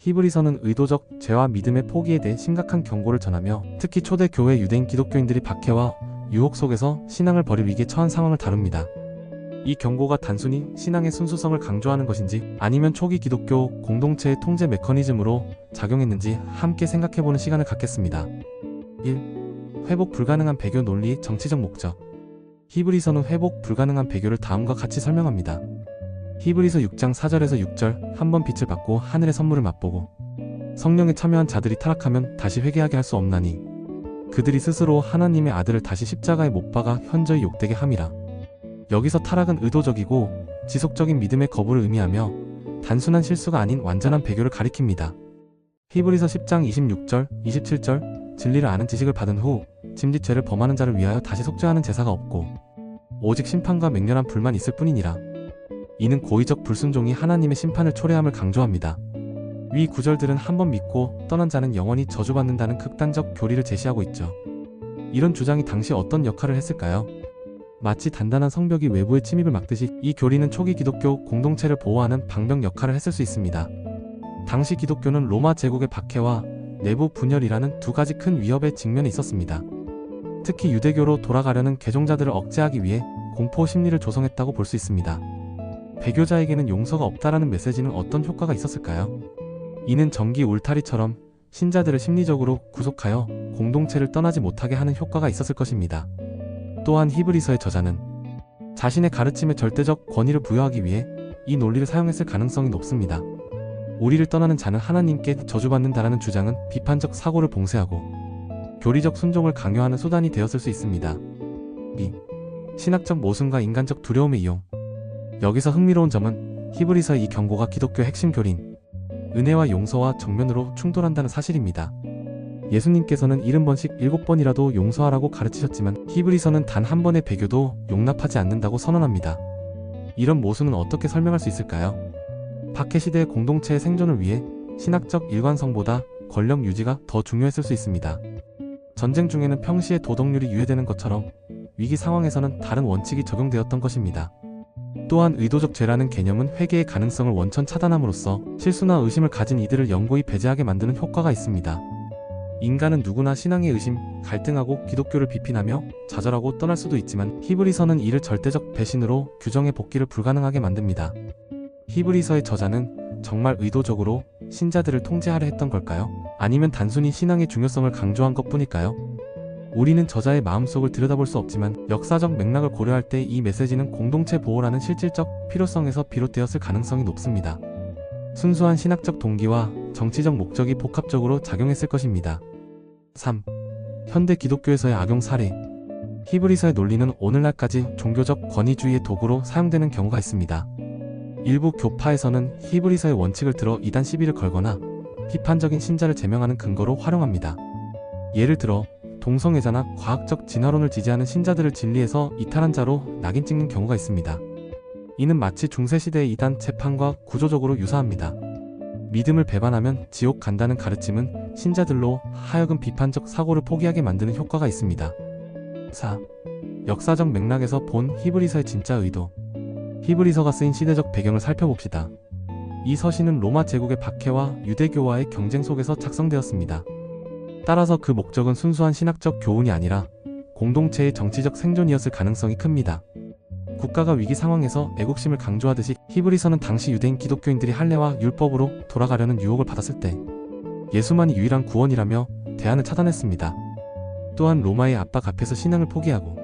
히브리서는 의도적 죄와 믿음의 포기에 대해 심각한 경고를 전하며 특히 초대 교회 유대인 기독교인들이 박해와 유혹 속에서 신앙을 버릴 위기에 처한 상황을 다룹니다. 이 경고가 단순히 신앙의 순수성을 강조하는 것인지 아니면 초기 기독교 공동체의 통제 메커니즘으로 작용했는지 함께 생각해보는 시간을 갖겠습니다. 1. 회복 불가능한 배교 논리의 정치적 목적. 히브리서는 회복 불가능한 배교를 다음과 같이 설명합니다. 히브리서 6장 4절에서 6절 한 번 빛을 받고 하늘의 선물을 맛보고 성령에 참여한 자들이 타락하면 다시 회개하게 할 수 없나니 그들이 스스로 하나님의 아들을 다시 십자가에 못 박아 현저히 욕되게 함이라. 여기서 타락은 의도적이고 지속적인 믿음의 거부를 의미하며 단순한 실수가 아닌 완전한 배교를 가리킵니다. 히브리서 10장 26절, 27절 진리를 아는 지식을 받은 후 짐짓 죄를 범하는 자를 위하여 다시 속죄하는 제사가 없고 오직 심판과 맹렬한 불만 있을 뿐이니라. 이는 고의적 불순종이 하나님의 심판을 초래함을 강조합니다. 위 구절들은 한 번 믿고 떠난 자는 영원히 저주받는다는 극단적 교리를 제시하고 있죠. 이런 주장이 당시 어떤 역할을 했을까요? 마치 단단한 성벽이 외부의 침입을 막듯이 이 교리는 초기 기독교 공동체를 보호하는 방벽 역할을 했을 수 있습니다. 당시 기독교는 로마 제국의 박해와 내부 분열이라는 두 가지 큰 위협에 직면해 있었습니다. 특히 유대교로 돌아가려는 개종자들을 억제하기 위해 공포 심리를 조성했다고 볼 수 있습니다. 배교자에게는 용서가 없다라는 메시지는 어떤 효과가 있었을까요? 이는 전기 울타리처럼 신자들을 심리적으로 구속하여 공동체를 떠나지 못하게 하는 효과가 있었을 것입니다. 또한 히브리서의 저자는 자신의 가르침에 절대적 권위를 부여하기 위해 이 논리를 사용했을 가능성이 높습니다. 우리를 떠나는 자는 하나님께 저주받는다라는 주장은 비판적 사고를 봉쇄하고 교리적 순종을 강요하는 수단이 되었을 수 있습니다. 2. 신학적 모순과 인간적 두려움의 이용. 여기서 흥미로운 점은 히브리서의 이 경고가 기독교의 핵심 교리인 은혜와 용서와 정면으로 충돌한다는 사실입니다. 예수님께서는 70번씩 7번이라도 용서하라고 가르치셨지만 히브리서는 단 한 번의 배교도 용납하지 않는다고 선언합니다. 이런 모순은 어떻게 설명할 수 있을까요? 박해시대의 공동체의 생존을 위해 신학적 일관성보다 권력 유지가 더 중요했을 수 있습니다. 전쟁 중에는 평시에 도덕률이 유예되는 것처럼 위기 상황에서는 다른 원칙이 적용되었던 것입니다. 또한 의도적 죄라는 개념은 회개의 가능성을 원천 차단함으로써 실수나 의심을 가진 이들을 영구히 배제하게 만드는 효과가 있습니다. 인간은 누구나 신앙의 의심, 갈등하고 기독교를 비판하며 좌절하고 떠날 수도 있지만 히브리서는 이를 절대적 배신으로 규정의 복귀를 불가능하게 만듭니다. 히브리서의 저자는 정말 의도적으로 신자들을 통제하려 했던 걸까요? 아니면 단순히 신앙의 중요성을 강조한 것뿐일까요? 우리는 저자의 마음속을 들여다볼 수 없지만 역사적 맥락을 고려할 때 이 메시지는 공동체 보호라는 실질적 필요성에서 비롯되었을 가능성이 높습니다. 순수한 신학적 동기와 정치적 목적이 복합적으로 작용했을 것입니다. 3. 현대 기독교에서의 악용 사례. 히브리서의 논리는 오늘날까지 종교적 권위주의의 도구로 사용되는 경우가 있습니다. 일부 교파에서는 히브리서의 원칙을 들어 이단 시비를 걸거나 비판적인 신자를 제명하는 근거로 활용합니다. 예를 들어 동성애자나 과학적 진화론을 지지하는 신자들을 진리에서 이탈한 자로 낙인 찍는 경우가 있습니다. 이는 마치 중세시대의 이단 재판과 구조적으로 유사합니다. 믿음을 배반하면 지옥 간다는 가르침은 신자들로 하여금 비판적 사고를 포기하게 만드는 효과가 있습니다. 4. 역사적 맥락에서 본 히브리서의 진짜 의도. 히브리서가 쓰인 시대적 배경을 살펴봅시다. 이 서신은 로마 제국의 박해와 유대교와의 경쟁 속에서 작성되었습니다. 따라서 그 목적은 순수한 신학적 교훈이 아니라 공동체의 정치적 생존이었을 가능성이 큽니다. 국가가 위기 상황에서 애국심을 강조하듯이 히브리서는 당시 유대인 기독교인들이 할례와 율법으로 돌아가려는 유혹을 받았을 때 예수만이 유일한 구원이라며 대안을 차단했습니다. 또한 로마의 압박 앞에서 신앙을 포기하고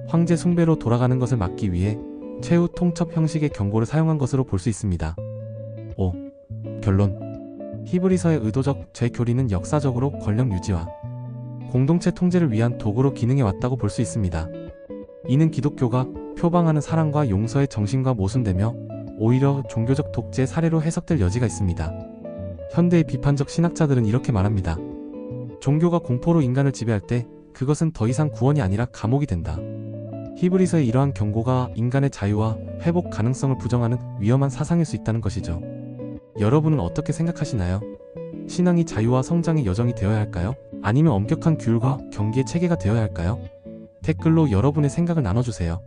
황제 숭배로 돌아가는 것을 막기 위해 최후 통첩 형식의 경고를 사용한 것으로 볼 수 있습니다. 5. 결론. 히브리서의 의도적 재교리는 역사적으로 권력 유지와 공동체 통제를 위한 도구로 기능해 왔다고 볼 수 있습니다. 이는 기독교가 표방하는 사랑과 용서의 정신과 모순되며 오히려 종교적 독재의 사례로 해석될 여지가 있습니다. 현대의 비판적 신학자들은 이렇게 말합니다. 종교가 공포로 인간을 지배할 때 그것은 더 이상 구원이 아니라 감옥이 된다. 히브리서의 이러한 경고가 인간의 자유와 회복 가능성을 부정하는 위험한 사상일 수 있다는 것이죠. 여러분은 어떻게 생각하시나요? 신앙이 자유와 성장의 여정이 되어야 할까요? 아니면 엄격한 규율과 경계의 체계가 되어야 할까요? 댓글로 여러분의 생각을 나눠주세요.